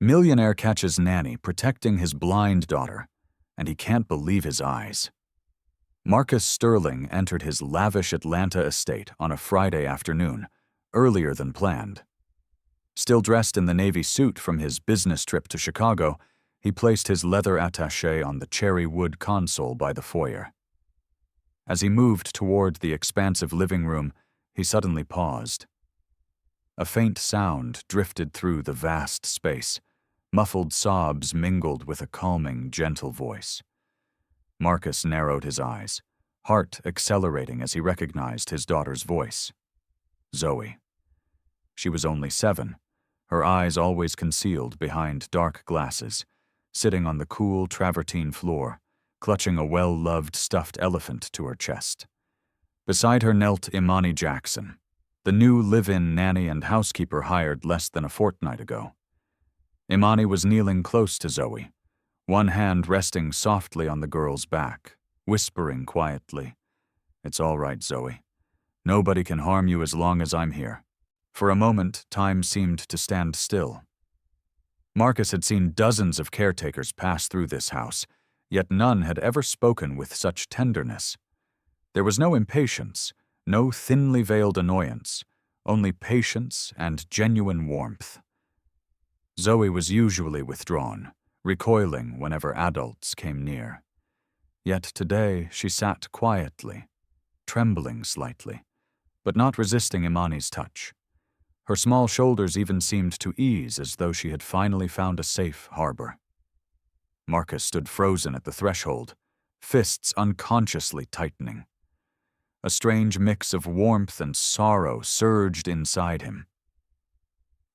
Millionaire catches nanny protecting his blind daughter, and he can't believe his eyes. Marcus Sterling entered his lavish Atlanta estate on a Friday afternoon, earlier than planned. Still dressed in the navy suit from his business trip to Chicago, he placed his leather attaché on the cherry wood console by the foyer. As he moved toward the expansive living room, he suddenly paused. A faint sound drifted through the vast space. Muffled sobs mingled with a calming, gentle voice. Marcus narrowed his eyes, heart accelerating as he recognized his daughter's voice. Zoe. She was only 7, her eyes always concealed behind dark glasses, sitting on the cool travertine floor, clutching a well-loved stuffed elephant to her chest. Beside her knelt Imani Jackson, the new live-in nanny and housekeeper hired less than a fortnight ago. Imani was kneeling close to Zoe, one hand resting softly on the girl's back, whispering quietly, "It's all right, Zoe. Nobody can harm you as long as I'm here." For a moment, time seemed to stand still. Marcus had seen dozens of caretakers pass through this house, yet none had ever spoken with such tenderness. There was no impatience, no thinly veiled annoyance, only patience and genuine warmth. Zoe was usually withdrawn, recoiling whenever adults came near. Yet today she sat quietly, trembling slightly, but not resisting Imani's touch. Her small shoulders even seemed to ease as though she had finally found a safe harbor. Marcus stood frozen at the threshold, fists unconsciously tightening. A strange mix of warmth and sorrow surged inside him.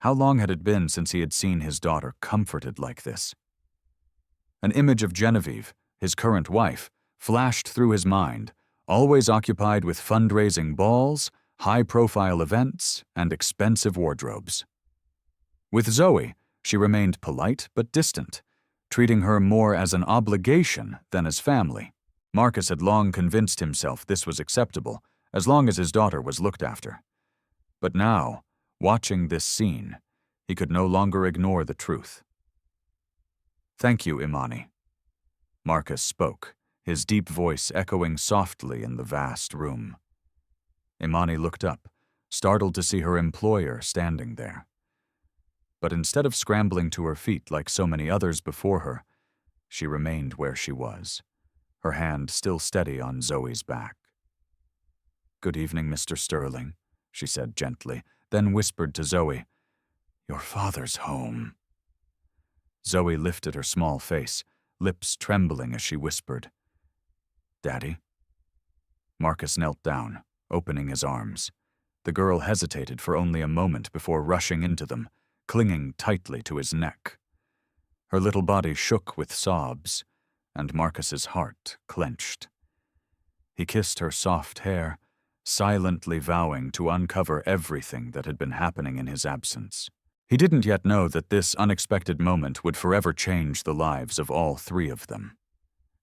How long had it been since he had seen his daughter comforted like this? An image of Genevieve, his current wife, flashed through his mind, always occupied with fundraising balls, high-profile events, and expensive wardrobes. With Zoe, she remained polite but distant, treating her more as an obligation than as family. Marcus had long convinced himself this was acceptable, as long as his daughter was looked after. But now, watching this scene, he could no longer ignore the truth. "Thank you, Imani." Marcus spoke, his deep voice echoing softly in the vast room. Imani looked up, startled to see her employer standing there. But instead of scrambling to her feet like so many others before her, she remained where she was, her hand still steady on Zoe's back. "Good evening, Mr. Sterling," she said gently, then whispered to Zoe, "Your father's home." Zoe lifted her small face, lips trembling as she whispered, "Daddy?" Marcus knelt down, opening his arms. The girl hesitated for only a moment before rushing into them, clinging tightly to his neck. Her little body shook with sobs, and Marcus's heart clenched. He kissed her soft hair, silently vowing to uncover everything that had been happening in his absence. He didn't yet know that this unexpected moment would forever change the lives of all 3 of them.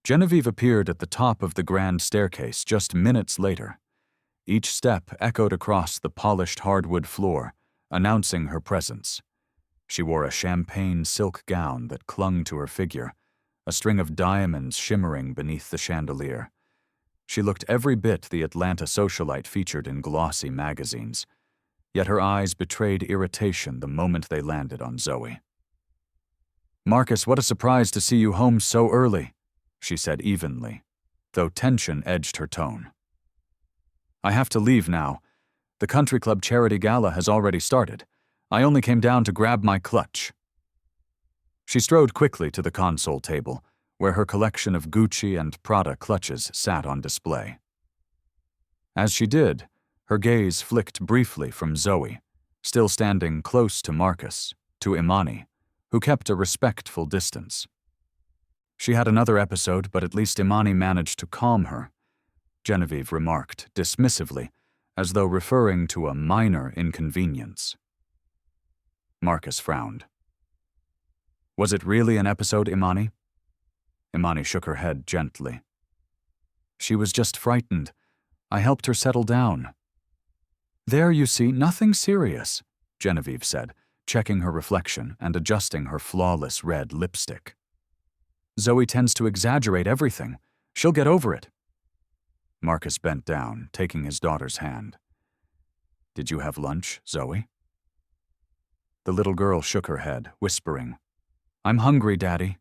Genevieve appeared at the top of the grand staircase just minutes later. Each step echoed across the polished hardwood floor, announcing her presence. She wore a champagne silk gown that clung to her figure, a string of diamonds shimmering beneath the chandelier. She looked every bit the Atlanta socialite featured in glossy magazines, yet her eyes betrayed irritation the moment they landed on Zoe. "Marcus, what a surprise to see you home so early," she said evenly, though tension edged her tone. "I have to leave now. The country club charity gala has already started. I only came down to grab my clutch." She strode quickly to the console table, where her collection of Gucci and Prada clutches sat on display. As she did, her gaze flicked briefly from Zoe, still standing close to Marcus, to Imani, who kept a respectful distance. She had another episode, but at least Imani managed to calm her, Genevieve remarked dismissively, as though referring to a minor inconvenience. Marcus frowned. "Was it really an episode, Imani?" Imani shook her head gently. "She was just frightened. I helped her settle down." "There, you see, nothing serious," Genevieve said, checking her reflection and adjusting her flawless red lipstick. "Zoe tends to exaggerate everything. She'll get over it." Marcus bent down, taking his daughter's hand. "Did you have lunch, Zoe?" The little girl shook her head, whispering, "I'm hungry, Daddy."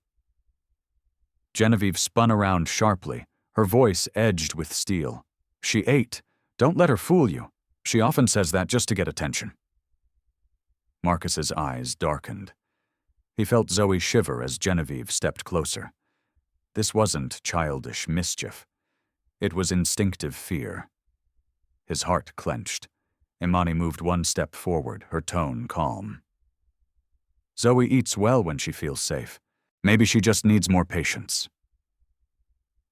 Genevieve spun around sharply, her voice edged with steel. "She ate. Don't let her fool you. She often says that just to get attention." Marcus's eyes darkened. He felt Zoe shiver as Genevieve stepped closer. This wasn't childish mischief. It was instinctive fear. His heart clenched. Imani moved one step forward, her tone calm. "Zoe eats well when she feels safe. Maybe she just needs more patience."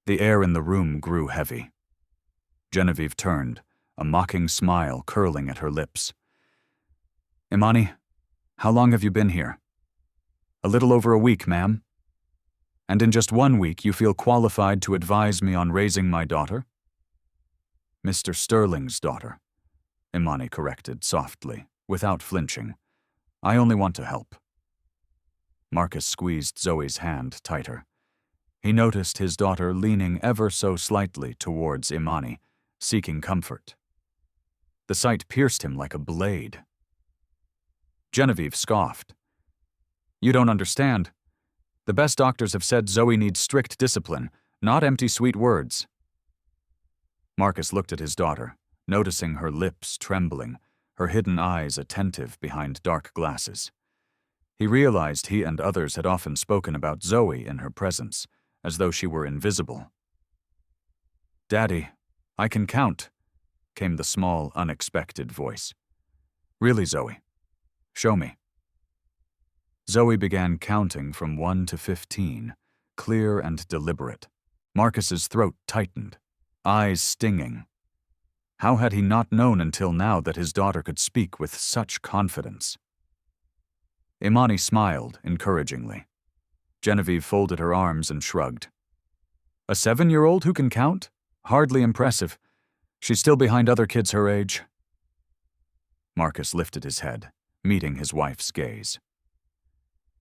The air in the room grew heavy. Genevieve turned, a mocking smile curling at her lips. "Imani, how long have you been here?" "A little over a week, ma'am." "And in just 1 week you feel qualified to advise me on raising my daughter?" "Mr. Sterling's daughter," Imani corrected softly, without flinching. "I only want to help." Marcus squeezed Zoe's hand tighter. He noticed his daughter leaning ever so slightly towards Imani, seeking comfort. The sight pierced him like a blade. Genevieve scoffed. "You don't understand. The best doctors have said Zoe needs strict discipline, not empty sweet words." Marcus looked at his daughter, noticing her lips trembling, her hidden eyes attentive behind dark glasses. He realized he and others had often spoken about Zoe in her presence, as though she were invisible. "Daddy, I can count," came the small, unexpected voice. "Really, Zoe? Show me." Zoe began counting from 1 to 15, clear and deliberate. Marcus's throat tightened, eyes stinging. How had he not known until now that his daughter could speak with such confidence? Imani smiled encouragingly. Genevieve folded her arms and shrugged. "A 7-year-old who can count? Hardly impressive. She's still behind other kids her age." Marcus lifted his head, meeting his wife's gaze.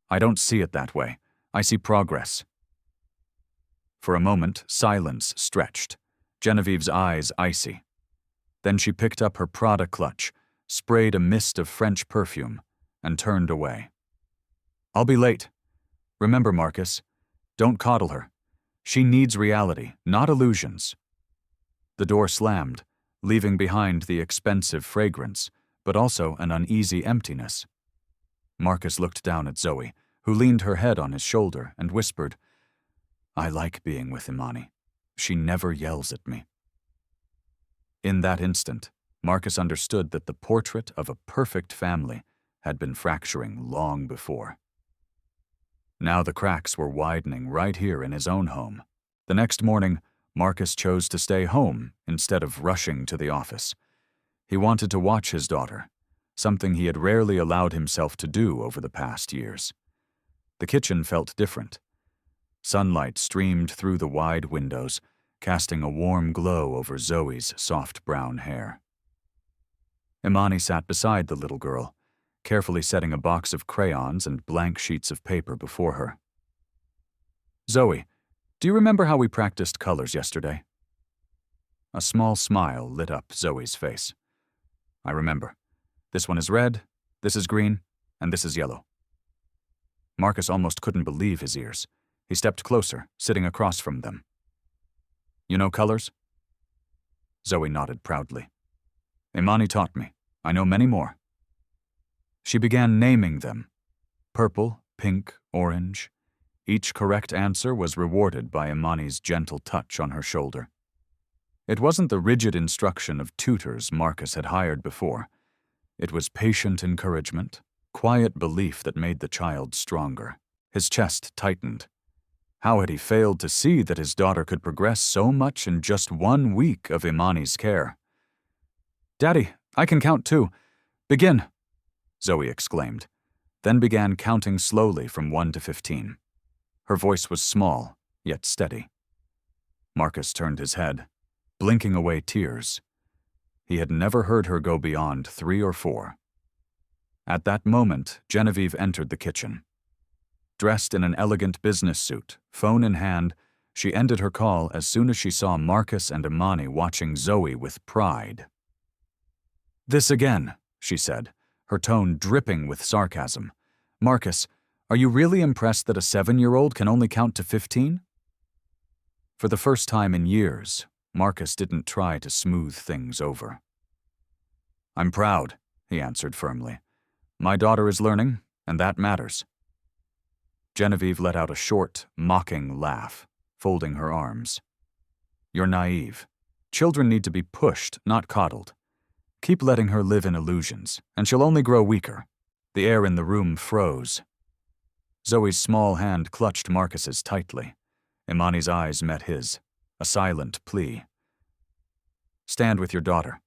"I don't see it that way. I see progress." For a moment, silence stretched, Genevieve's eyes icy. Then she picked up her Prada clutch, sprayed a mist of French perfume, and turned away. "I'll be late. Remember, Marcus, don't coddle her. She needs reality, not illusions." The door slammed, leaving behind the expensive fragrance, but also an uneasy emptiness. Marcus looked down at Zoe, who leaned her head on his shoulder and whispered, "I like being with Imani. She never yells at me." In that instant, Marcus understood that the portrait of a perfect family had been fracturing long before. Now the cracks were widening right here in his own home. The next morning, Marcus chose to stay home instead of rushing to the office. He wanted to watch his daughter, something he had rarely allowed himself to do over the past years. The kitchen felt different. Sunlight streamed through the wide windows, casting a warm glow over Zoe's soft brown hair. Imani sat beside the little girl, carefully setting a box of crayons and blank sheets of paper before her. "Zoe, do you remember how we practiced colors yesterday?" A small smile lit up Zoe's face. "I remember. This one is red, this is green, and this is yellow." Marcus almost couldn't believe his ears. He stepped closer, sitting across from them. "You know colors?" Zoe nodded proudly. "Imani taught me. I know many more." She began naming them. Purple, pink, orange. Each correct answer was rewarded by Imani's gentle touch on her shoulder. It wasn't the rigid instruction of tutors Marcus had hired before. It was patient encouragement, quiet belief that made the child stronger. His chest tightened. How had he failed to see that his daughter could progress so much in just 1 week of Imani's care? "Daddy, I can count too. Begin," Zoe exclaimed, then began counting slowly from 1 to 15. Her voice was small, yet steady. Marcus turned his head, blinking away tears. He had never heard her go beyond 3 or 4. At that moment, Genevieve entered the kitchen. Dressed in an elegant business suit, phone in hand, she ended her call as soon as she saw Marcus and Imani watching Zoe with pride. "This again," she said, her tone dripping with sarcasm. "Marcus, are you really impressed that a 7-year-old can only count to 15? For the first time in years, Marcus didn't try to smooth things over. "I'm proud," he answered firmly. "My daughter is learning, and that matters." Genevieve let out a short, mocking laugh, folding her arms. "You're naive. Children need to be pushed, not coddled. Keep letting her live in illusions, and she'll only grow weaker." The air in the room froze. Zoe's small hand clutched Marcus's tightly. Imani's eyes met his, a silent plea. "Stand with your daughter."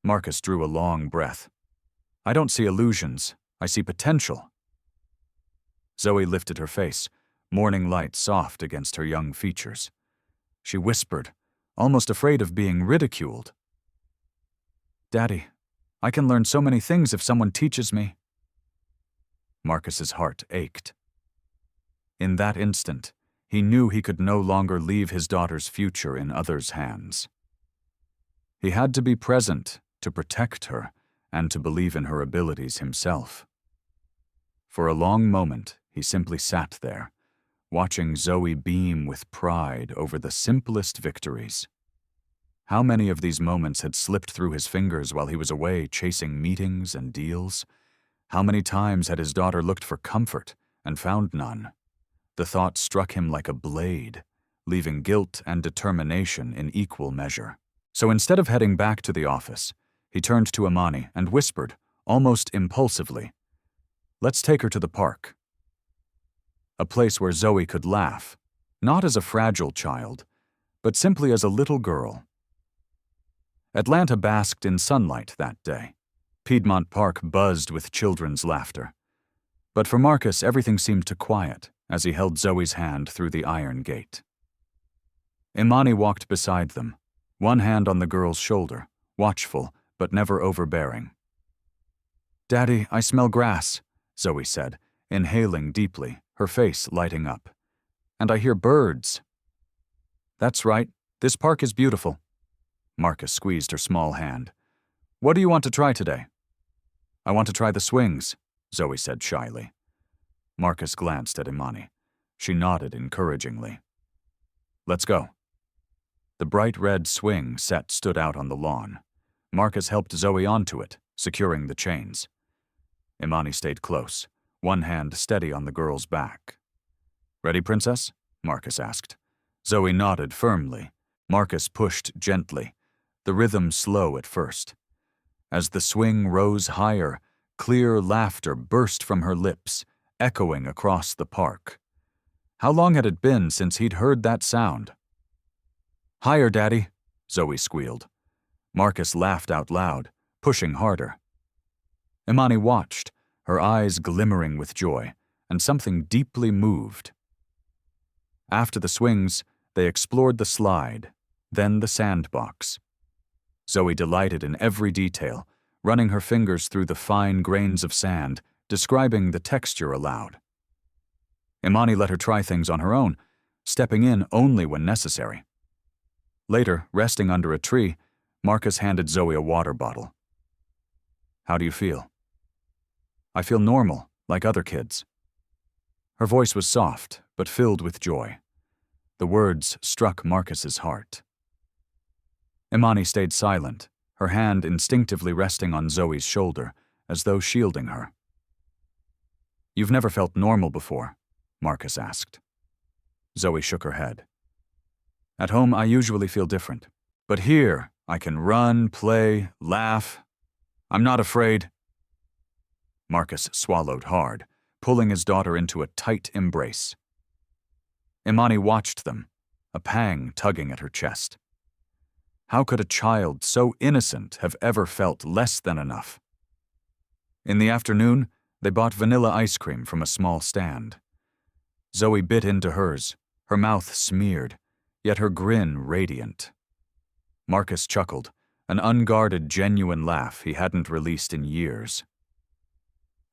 Marcus drew a long breath. "I don't see illusions. I see potential." Zoe lifted her face, morning light soft against her young features. She whispered, almost afraid of being ridiculed. "Daddy, I can learn so many things if someone teaches me." Marcus's heart ached. In that instant, he knew he could no longer leave his daughter's future in others' hands. He had to be present to protect her and to believe in her abilities himself. For a long moment, he simply sat there, watching Zoe beam with pride over the simplest victories. How many of these moments had slipped through his fingers while he was away chasing meetings and deals? How many times had his daughter looked for comfort and found none? The thought struck him like a blade, leaving guilt and determination in equal measure. So instead of heading back to the office, he turned to Imani and whispered, almost impulsively, "Let's take her to the park." A place where Zoe could laugh, not as a fragile child, but simply as a little girl. Atlanta basked in sunlight that day. Piedmont Park buzzed with children's laughter. But for Marcus, everything seemed to quiet as he held Zoe's hand through the iron gate. Imani walked beside them, one hand on the girl's shoulder, watchful but never overbearing. "Daddy, I smell grass," Zoe said, inhaling deeply, her face lighting up. "And I hear birds." "That's right. This park is beautiful." Marcus squeezed her small hand. "What do you want to try today?" "I want to try the swings," Zoe said shyly. Marcus glanced at Imani. She nodded encouragingly. "Let's go." The bright red swing set stood out on the lawn. Marcus helped Zoe onto it, securing the chains. Imani stayed close, one hand steady on the girl's back. "Ready, princess?" Marcus asked. Zoe nodded firmly. Marcus pushed gently, the rhythm slow at first. As the swing rose higher, clear laughter burst from her lips, echoing across the park. How long had it been since he'd heard that sound? "Higher, Daddy," Zoe squealed. Marcus laughed out loud, pushing harder. Imani watched, her eyes glimmering with joy, and something deeply moved. After the swings, they explored the slide, then the sandbox. Zoe delighted in every detail, running her fingers through the fine grains of sand, describing the texture aloud. Imani let her try things on her own, stepping in only when necessary. Later, resting under a tree, Marcus handed Zoe a water bottle. "How do you feel?" "I feel normal, like other kids." Her voice was soft, but filled with joy. The words struck Marcus's heart. Imani stayed silent, her hand instinctively resting on Zoe's shoulder, as though shielding her. "You've never felt normal before?" Marcus asked. Zoe shook her head. "At home, I usually feel different. But here, I can run, play, laugh. I'm not afraid." Marcus swallowed hard, pulling his daughter into a tight embrace. Imani watched them, a pang tugging at her chest. How could a child so innocent have ever felt less than enough? In the afternoon, they bought vanilla ice cream from a small stand. Zoe bit into hers, her mouth smeared, yet her grin radiant. Marcus chuckled, an unguarded, genuine laugh he hadn't released in years.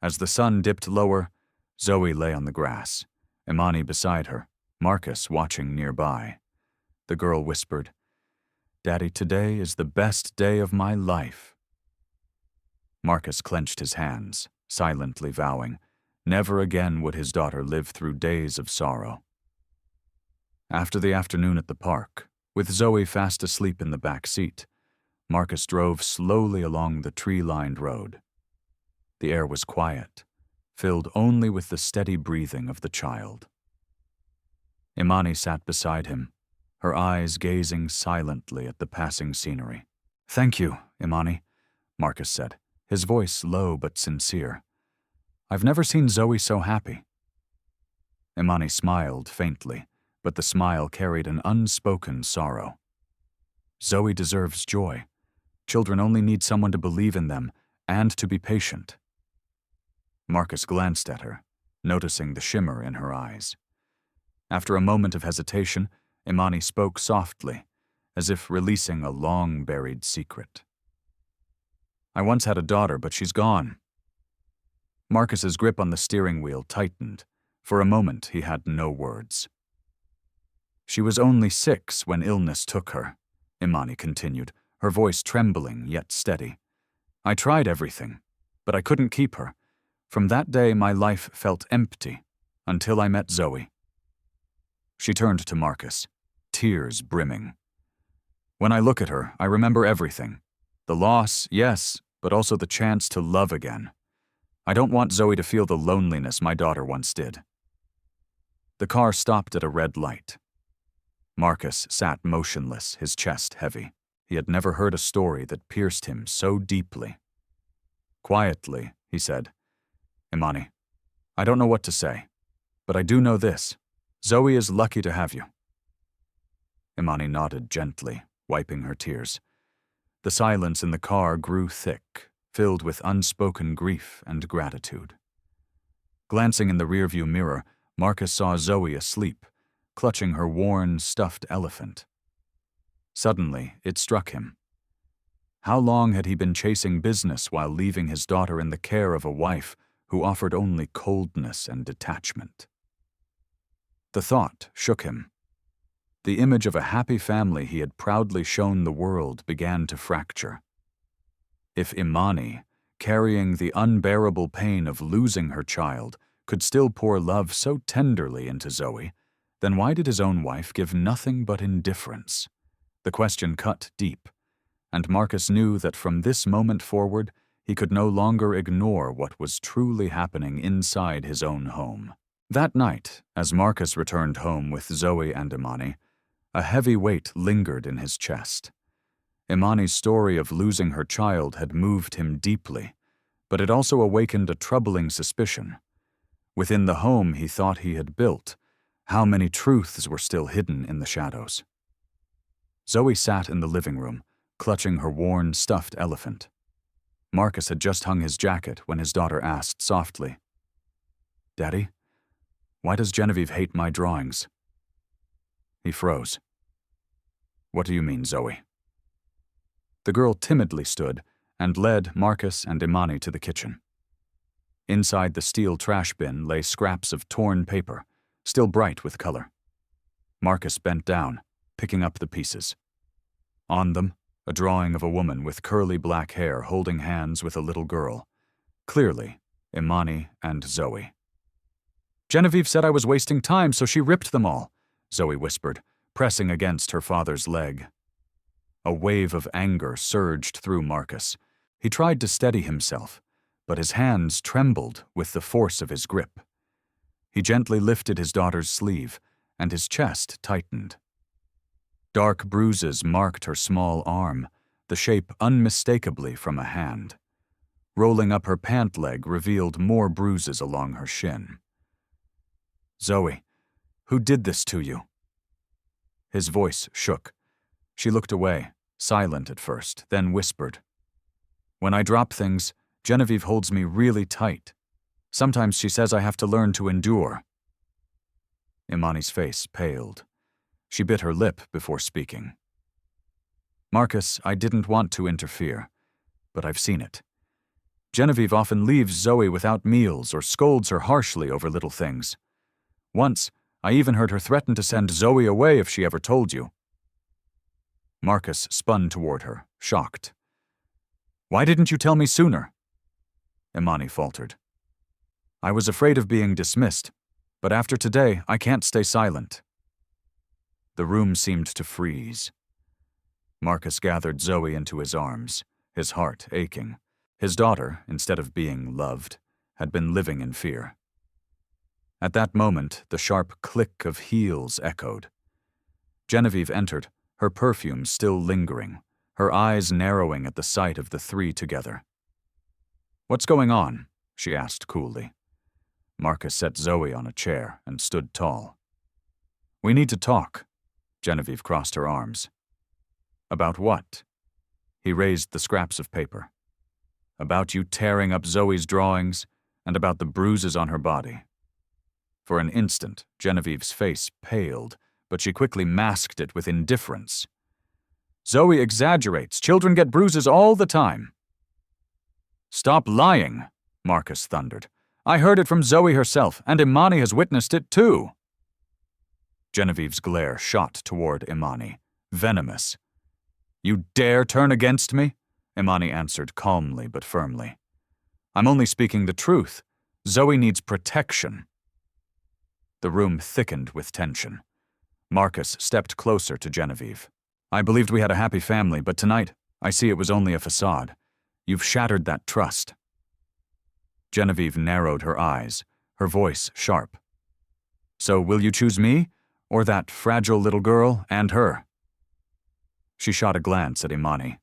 As the sun dipped lower, Zoe lay on the grass, Imani beside her, Marcus watching nearby. The girl whispered, "Daddy, today is the best day of my life." Marcus clenched his hands, silently vowing, never again would his daughter live through days of sorrow. After the afternoon at the park, with Zoe fast asleep in the back seat, Marcus drove slowly along the tree-lined road. The air was quiet, filled only with the steady breathing of the child. Imani sat beside him, her eyes gazing silently at the passing scenery. "Thank you, Imani," Marcus said, his voice low but sincere. "I've never seen Zoe so happy." Imani smiled faintly, but the smile carried an unspoken sorrow. "Zoe deserves joy. Children only need someone to believe in them and to be patient." Marcus glanced at her, noticing the shimmer in her eyes. After a moment of hesitation, Imani spoke softly, as if releasing a long-buried secret. "I once had a daughter, but she's gone." Marcus's grip on the steering wheel tightened. For a moment, he had no words. "She was only 6 when illness took her," Imani continued, her voice trembling yet steady. "I tried everything, but I couldn't keep her. From that day, my life felt empty, until I met Zoe." She turned to Marcus, tears brimming. "When I look at her, I remember everything. The loss, yes, but also the chance to love again. I don't want Zoe to feel the loneliness my daughter once did." The car stopped at a red light. Marcus sat motionless, his chest heavy. He had never heard a story that pierced him so deeply. Quietly, he said, "Imani, I don't know what to say, but I do know this. Zoe is lucky to have you." Imani nodded gently, wiping her tears. The silence in the car grew thick, filled with unspoken grief and gratitude. Glancing in the rearview mirror, Marcus saw Zoe asleep, clutching her worn, stuffed elephant. Suddenly, it struck him. How long had he been chasing business while leaving his daughter in the care of a wife who offered only coldness and detachment? The thought shook him. The image of a happy family he had proudly shown the world began to fracture. If Imani, carrying the unbearable pain of losing her child, could still pour love so tenderly into Zoe, then why did his own wife give nothing but indifference? The question cut deep, and Marcus knew that from this moment forward, he could no longer ignore what was truly happening inside his own home. That night, as Marcus returned home with Zoe and Imani, a heavy weight lingered in his chest. Imani's story of losing her child had moved him deeply, but it also awakened a troubling suspicion. Within the home he thought he had built, how many truths were still hidden in the shadows? Zoe sat in the living room, clutching her worn, stuffed elephant. Marcus had just hung his jacket when his daughter asked softly, "Daddy, why does Genevieve hate my drawings?" He froze. "What do you mean, Zoe?" The girl timidly stood and led Marcus and Imani to the kitchen. Inside the steel trash bin lay scraps of torn paper, still bright with color. Marcus bent down, picking up the pieces. On them, a drawing of a woman with curly black hair holding hands with a little girl. Clearly, Imani and Zoe. "Genevieve said I was wasting time, so she ripped them all," Zoe whispered, pressing against her father's leg. A wave of anger surged through Marcus. He tried to steady himself, but his hands trembled with the force of his grip. He gently lifted his daughter's sleeve, and his chest tightened. Dark bruises marked her small arm, the shape unmistakably from a hand. Rolling up her pant leg revealed more bruises along her shin. "Zoe, who did this to you?" His voice shook. She looked away, silent at first, then whispered, "When I drop things, Genevieve holds me really tight. Sometimes she says I have to learn to endure." Imani's face paled. She bit her lip before speaking. "Marcus, I didn't want to interfere, but I've seen it. Genevieve often leaves Zoe without meals or scolds her harshly over little things. Once, I even heard her threaten to send Zoe away if she ever told you." Marcus spun toward her, shocked. "Why didn't you tell me sooner?" Imani faltered. "I was afraid of being dismissed, but after today, I can't stay silent." The room seemed to freeze. Marcus gathered Zoe into his arms, his heart aching. His daughter, instead of being loved, had been living in fear. At that moment, the sharp click of heels echoed. Genevieve entered, her perfume still lingering, her eyes narrowing at the sight of the three together. "What's going on?" she asked coolly. Marcus set Zoe on a chair and stood tall. "We need to talk." Genevieve crossed her arms. "About what?" He raised the scraps of paper. "About you tearing up Zoe's drawings and about the bruises on her body." For an instant, Genevieve's face paled, but she quickly masked it with indifference. "Zoe exaggerates. Children get bruises all the time." "Stop lying," Marcus thundered. "I heard it from Zoe herself, and Imani has witnessed it too." Genevieve's glare shot toward Imani, venomous. "You dare turn against me?" Imani answered calmly but firmly. "I'm only speaking the truth. Zoe needs protection." The room thickened with tension. Marcus stepped closer to Genevieve. "I believed we had a happy family, but tonight, I see it was only a facade. You've shattered that trust." Genevieve narrowed her eyes, her voice sharp. "So will you choose me, or that fragile little girl and her?" She shot a glance at Imani.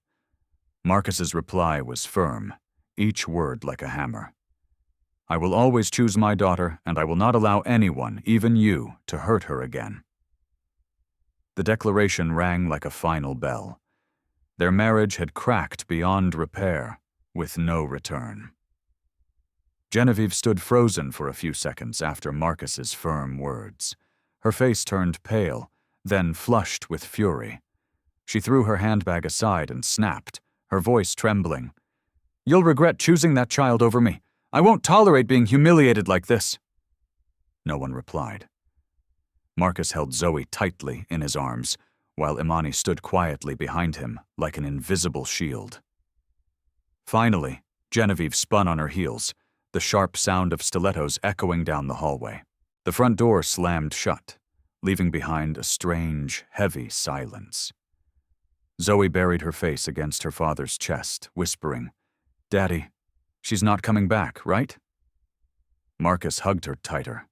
Marcus's reply was firm, each word like a hammer. "I will always choose my daughter, and I will not allow anyone, even you, to hurt her again." The declaration rang like a final bell. Their marriage had cracked beyond repair, with no return. Genevieve stood frozen for a few seconds after Marcus's firm words. Her face turned pale, then flushed with fury. She threw her handbag aside and snapped, her voice trembling. "You'll regret choosing that child over me. I won't tolerate being humiliated like this." No one replied. Marcus held Zoe tightly in his arms, while Imani stood quietly behind him like an invisible shield. Finally, Genevieve spun on her heels, the sharp sound of stilettos echoing down the hallway. The front door slammed shut, leaving behind a strange, heavy silence. Zoe buried her face against her father's chest, whispering, "Daddy, she's not coming back, right?" Marcus hugged her tighter.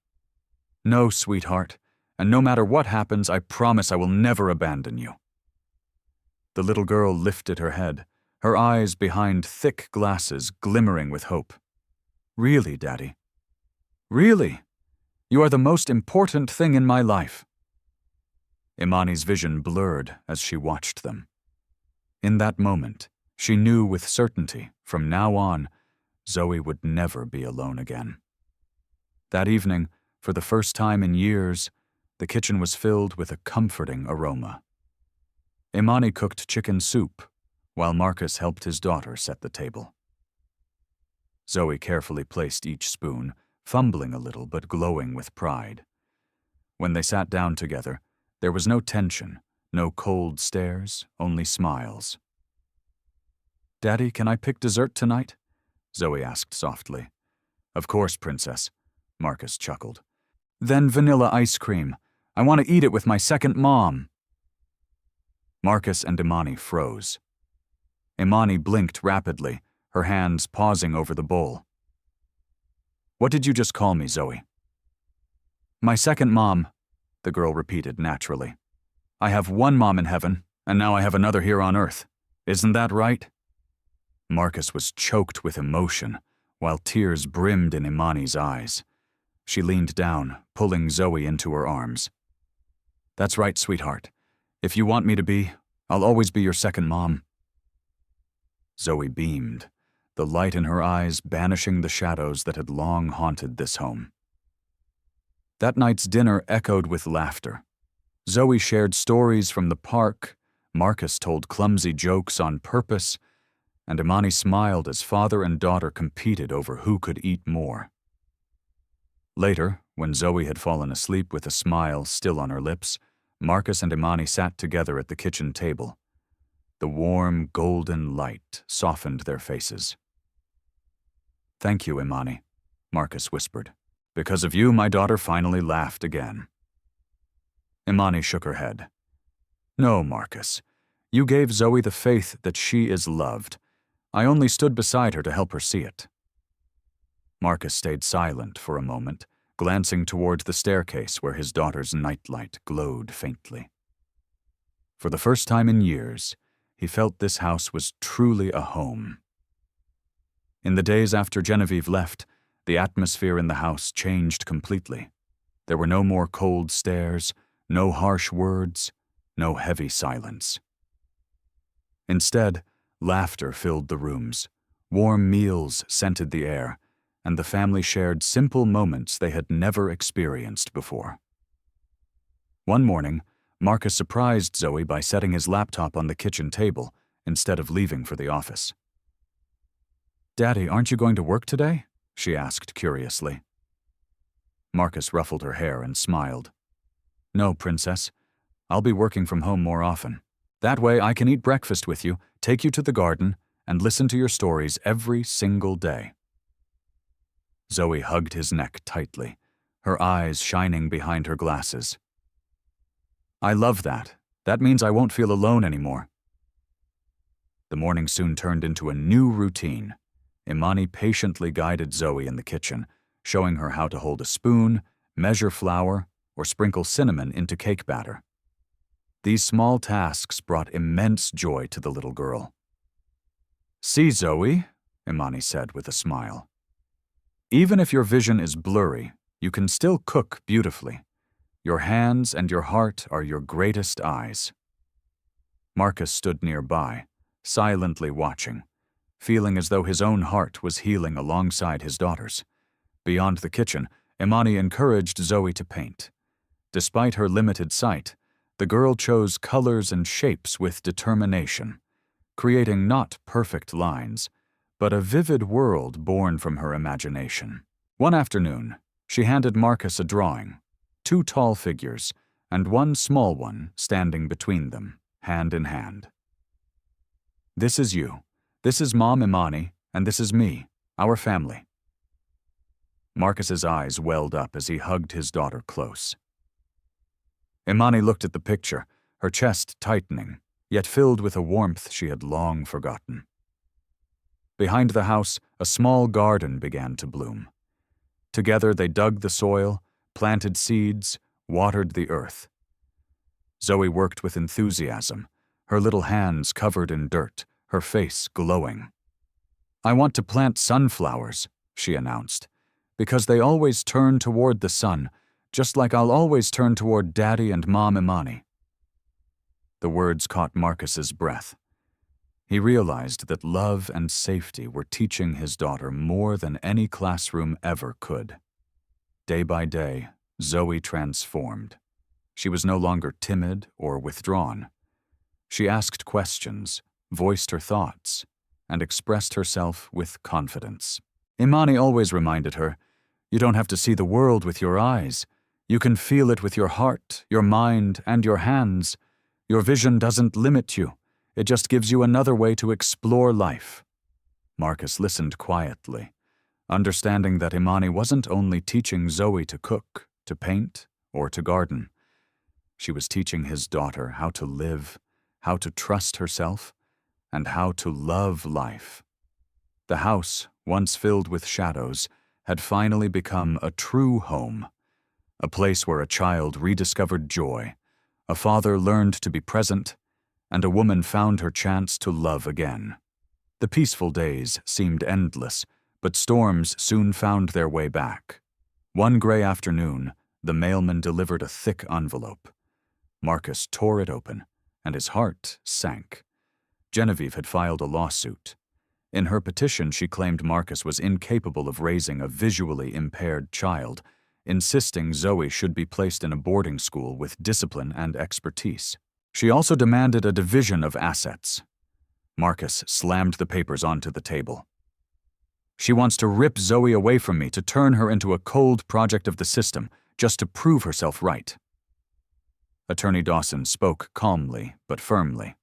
"No, sweetheart, and no matter what happens, I promise I will never abandon you." The little girl lifted her head, her eyes behind thick glasses glimmering with hope. "Really, Daddy? Really? You are the most important thing in my life." Imani's vision blurred as she watched them. In that moment, she knew with certainty, from now on, Zoe would never be alone again. That evening, for the first time in years, the kitchen was filled with a comforting aroma. Imani cooked chicken soup, while Marcus helped his daughter set the table. Zoe carefully placed each spoon, fumbling a little but glowing with pride. When they sat down together, there was no tension, no cold stares, only smiles. "Daddy, can I pick dessert tonight?" Zoe asked softly. "Of course, Princess," Marcus chuckled. "Then vanilla ice cream. I want to eat it with my second mom." Marcus and Imani froze. Imani blinked rapidly, her hands pausing over the bowl. "What did you just call me, Zoe?" "My second mom," the girl repeated naturally. "I have one mom in heaven, and now I have another here on earth. Isn't that right?" Marcus was choked with emotion, while tears brimmed in Imani's eyes. She leaned down, pulling Zoe into her arms. "That's right, sweetheart. If you want me to be, I'll always be your second mom." Zoe beamed, the light in her eyes banishing the shadows that had long haunted this home. That night's dinner echoed with laughter. Zoe shared stories from the park, Marcus told clumsy jokes on purpose, and Imani smiled as father and daughter competed over who could eat more. Later, when Zoe had fallen asleep with a smile still on her lips, Marcus and Imani sat together at the kitchen table. The warm, golden light softened their faces. "Thank you, Imani," Marcus whispered. "Because of you, my daughter finally laughed again." Imani shook her head. "No, Marcus. You gave Zoe the faith that she is loved. I only stood beside her to help her see it." Marcus stayed silent for a moment, glancing toward the staircase where his daughter's nightlight glowed faintly. For the first time in years, he felt this house was truly a home. In the days after Genevieve left, the atmosphere in the house changed completely. There were no more cold stares, no harsh words, no heavy silence. Instead, laughter filled the rooms, warm meals scented the air, and the family shared simple moments they had never experienced before. One morning, Marcus surprised Zoe by setting his laptop on the kitchen table instead of leaving for the office. "Daddy, aren't you going to work today?" she asked curiously. Marcus ruffled her hair and smiled. "No, Princess. I'll be working from home more often. That way I can eat breakfast with you, take you to the garden, and listen to your stories every single day." Zoe hugged his neck tightly, her eyes shining behind her glasses. "I love that. That means I won't feel alone anymore." The morning soon turned into a new routine. Imani patiently guided Zoe in the kitchen, showing her how to hold a spoon, measure flour, or sprinkle cinnamon into cake batter. These small tasks brought immense joy to the little girl. "See, Zoe," Imani said with a smile. "Even if your vision is blurry, you can still cook beautifully. Your hands and your heart are your greatest eyes." Marcus stood nearby, silently watching, feeling as though his own heart was healing alongside his daughter's. Beyond the kitchen, Imani encouraged Zoe to paint. Despite her limited sight, the girl chose colors and shapes with determination, creating not perfect lines, but a vivid world born from her imagination. One afternoon, she handed Marcus a drawing, 2 tall figures, and 1 small one standing between them, hand in hand. "This is you. This is Mom Imani, and this is me, our family." Marcus's eyes welled up as he hugged his daughter close. Imani looked at the picture, her chest tightening, yet filled with a warmth she had long forgotten. Behind the house, a small garden began to bloom. Together they dug the soil, planted seeds, watered the earth. Zoe worked with enthusiasm, her little hands covered in dirt, her face glowing. "I want to plant sunflowers," she announced, "because they always turn toward the sun, just like I'll always turn toward Daddy and Mom Imani." The words caught Marcus's breath. He realized that love and safety were teaching his daughter more than any classroom ever could. Day by day, Zoe transformed. She was no longer timid or withdrawn. She asked questions, voiced her thoughts, and expressed herself with confidence. Imani always reminded her, "You don't have to see the world with your eyes. You can feel it with your heart, your mind, and your hands. Your vision doesn't limit you. It just gives you another way to explore life." Marcus listened quietly, understanding that Imani wasn't only teaching Zoe to cook, to paint, or to garden. She was teaching his daughter how to live, how to trust herself, and how to love life. The house, once filled with shadows, had finally become a true home, a place where a child rediscovered joy, a father learned to be present, and a woman found her chance to love again. The peaceful days seemed endless, but storms soon found their way back. One gray afternoon, the mailman delivered a thick envelope. Marcus tore it open, and his heart sank. Genevieve had filed a lawsuit. In her petition, she claimed Marcus was incapable of raising a visually impaired child, insisting Zoe should be placed in a boarding school with discipline and expertise. She also demanded a division of assets. Marcus slammed the papers onto the table. She wants to rip Zoe away from me, to turn her into a cold project of the system, just to prove herself right. Attorney Dawson spoke calmly but firmly.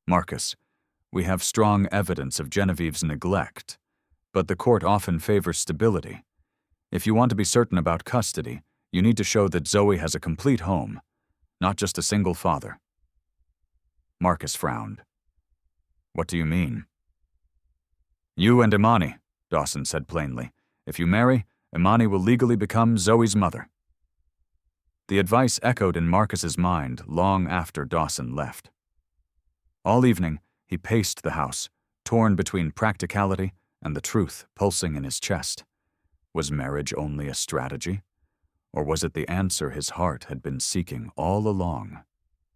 Marcus, we have strong evidence of Genevieve's neglect, but the court often favors stability. If you want to be certain about custody, you need to show that Zoe has a complete home, not just a single father. Marcus frowned. What do you mean? You and Imani, Dawson said plainly. If you marry, Imani will legally become Zoe's mother. The advice echoed in Marcus's mind long after Dawson left. All evening, he paced the house, torn between practicality and the truth pulsing in his chest. Was marriage only a strategy? Or was it the answer his heart had been seeking all along?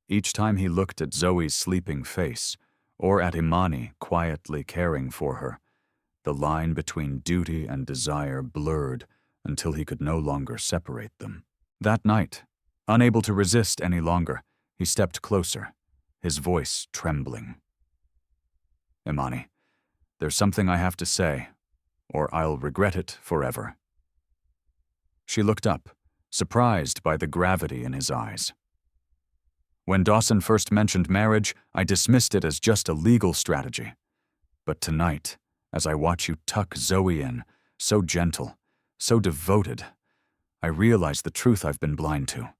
Each time he looked at Zoe's sleeping face, or at Imani quietly caring for her, the line between duty and desire blurred until he could no longer separate them. That night, unable to resist any longer, he stepped closer, his voice trembling. Imani, there's something I have to say, or I'll regret it forever. She looked up, surprised by the gravity in his eyes. When Dawson first mentioned marriage, I dismissed it as just a legal strategy. But tonight, as I watch you tuck Zoe in, so gentle, so devoted, I realize the truth I've been blind to.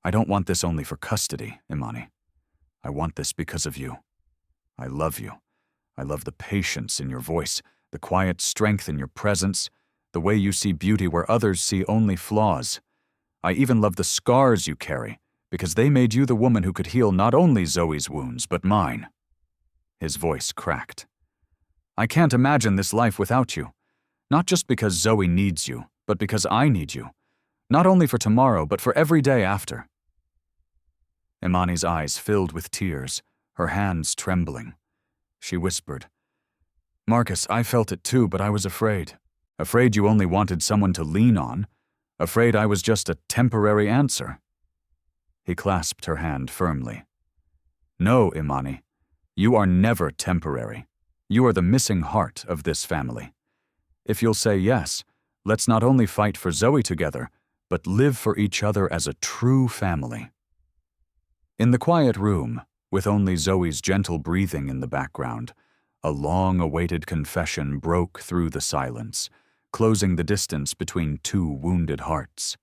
I don't want this only for custody, Imani. I want this because of you. I love you. I love the patience in your voice, the quiet strength in your presence, the way you see beauty where others see only flaws. I even love the scars you carry, because they made you the woman who could heal not only Zoe's wounds, but mine. His voice cracked. I can't imagine this life without you. Not just because Zoe needs you, but because I need you. Not only for tomorrow, but for every day after. Imani's eyes filled with tears, her hands trembling. She whispered, Marcus, I felt it too, but I was afraid. Afraid you only wanted someone to lean on. Afraid I was just a temporary answer. He clasped her hand firmly. No, Imani, you are never temporary. You are the missing heart of this family. If you'll say yes, let's not only fight for Zoe together, but live for each other as a true family. In the quiet room, with only Zoe's gentle breathing in the background, a long-awaited confession broke through the silence, closing the distance between two wounded hearts.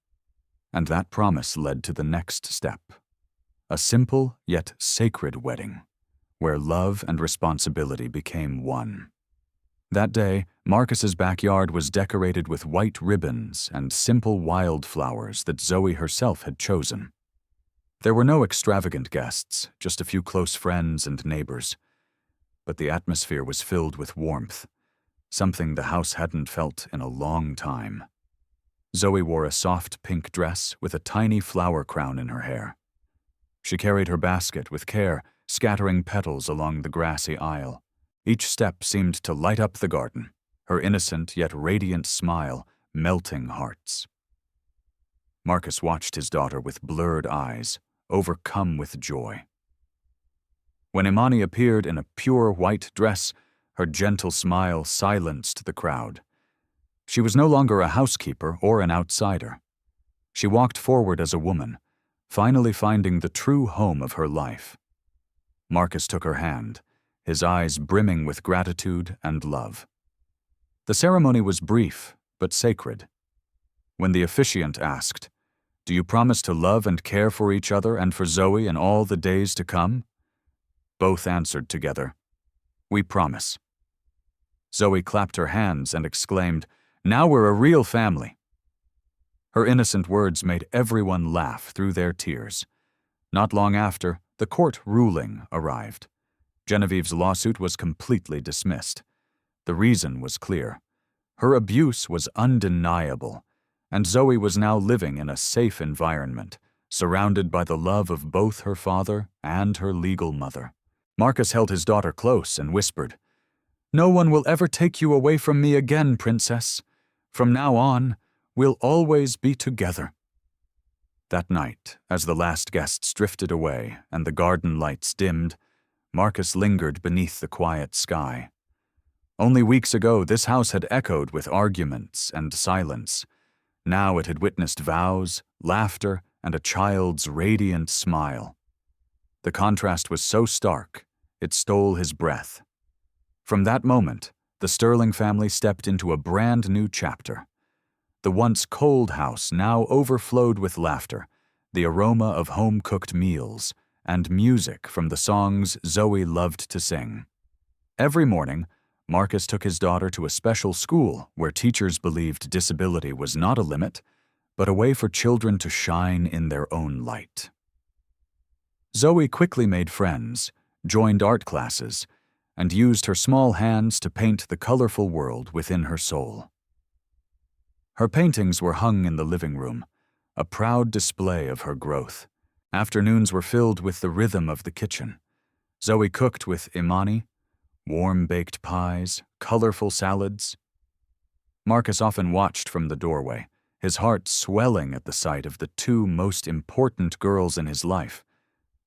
And that promise led to the next step, a simple yet sacred wedding, where love and responsibility became one. That day, Marcus's backyard was decorated with white ribbons and simple wildflowers that Zoe herself had chosen. There were no extravagant guests, just a few close friends and neighbors. But the atmosphere was filled with warmth, something the house hadn't felt in a long time. Zoe wore a soft pink dress with a tiny flower crown in her hair. She carried her basket with care, scattering petals along the grassy aisle. Each step seemed to light up the garden, her innocent yet radiant smile melting hearts. Marcus watched his daughter with blurred eyes, overcome with joy. When Imani appeared in a pure white dress, her gentle smile silenced the crowd. She was no longer a housekeeper or an outsider. She walked forward as a woman, finally finding the true home of her life. Marcus took her hand, his eyes brimming with gratitude and love. The ceremony was brief, but sacred. When the officiant asked, "Do you promise to love and care for each other and for Zoe in all the days to come?" Both answered together, "We promise." Zoe clapped her hands and exclaimed, "Now we're a real family." Her innocent words made everyone laugh through their tears. Not long after, the court ruling arrived. Genevieve's lawsuit was completely dismissed. The reason was clear. Her abuse was undeniable, and Zoe was now living in a safe environment, surrounded by the love of both her father and her legal mother. Marcus held his daughter close and whispered, "No one will ever take you away from me again, princess. From now on, we'll always be together." That night, as the last guests drifted away and the garden lights dimmed, Marcus lingered beneath the quiet sky. Only weeks ago, this house had echoed with arguments and silence. Now it had witnessed vows, laughter, and a child's radiant smile. The contrast was so stark, it stole his breath. From that moment, the Sterling family stepped into a brand new chapter. The once cold house now overflowed with laughter, the aroma of home-cooked meals, and music from the songs Zoe loved to sing. Every morning, Marcus took his daughter to a special school where teachers believed disability was not a limit, but a way for children to shine in their own light. Zoe quickly made friends, joined art classes, and used her small hands to paint the colorful world within her soul. Her paintings were hung in the living room, a proud display of her growth. Afternoons were filled with the rhythm of the kitchen. Zoe cooked with Imani, warm-baked pies, colorful salads. Marcus often watched from the doorway, his heart swelling at the sight of the two most important girls in his life,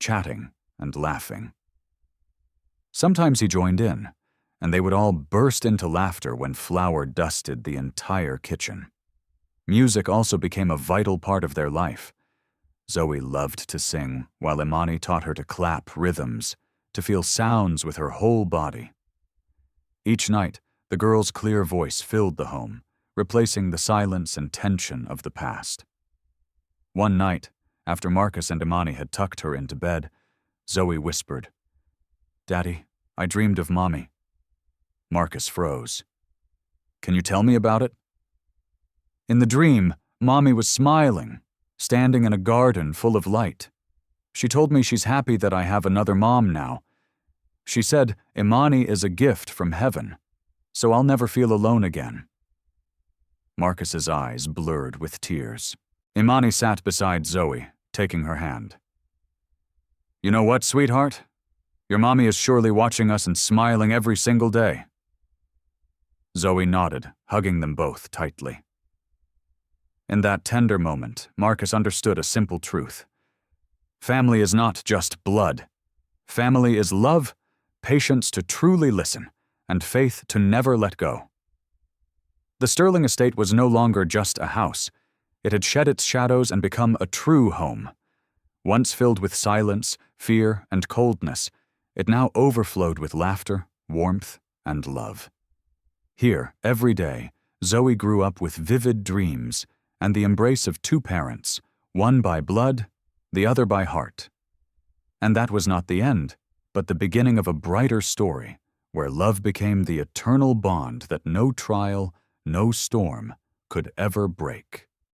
chatting and laughing. Sometimes he joined in, and they would all burst into laughter when flour dusted the entire kitchen. Music also became a vital part of their life. Zoe loved to sing, while Imani taught her to clap rhythms, to feel sounds with her whole body. Each night, the girl's clear voice filled the home, replacing the silence and tension of the past. One night, after Marcus and Imani had tucked her into bed, Zoe whispered, "Daddy, I dreamed of Mommy." Marcus froze. "Can you tell me about it?" "In the dream, Mommy was smiling, standing in a garden full of light. She told me she's happy that I have another mom now. She said Imani is a gift from heaven, so I'll never feel alone again." Marcus's eyes blurred with tears. Imani sat beside Zoe, taking her hand. "You know what, sweetheart? Your mommy is surely watching us and smiling every single day." Zoe nodded, hugging them both tightly. In that tender moment, Marcus understood a simple truth. Family is not just blood. Family is love, patience to truly listen, and faith to never let go. The Sterling estate was no longer just a house. It had shed its shadows and become a true home. Once filled with silence, fear, and coldness, it now overflowed with laughter, warmth, and love. Here, every day, Zoe grew up with vivid dreams and the embrace of two parents, one by blood, the other by heart. And that was not the end, but the beginning of a brighter story, where love became the eternal bond that no trial, no storm could ever break.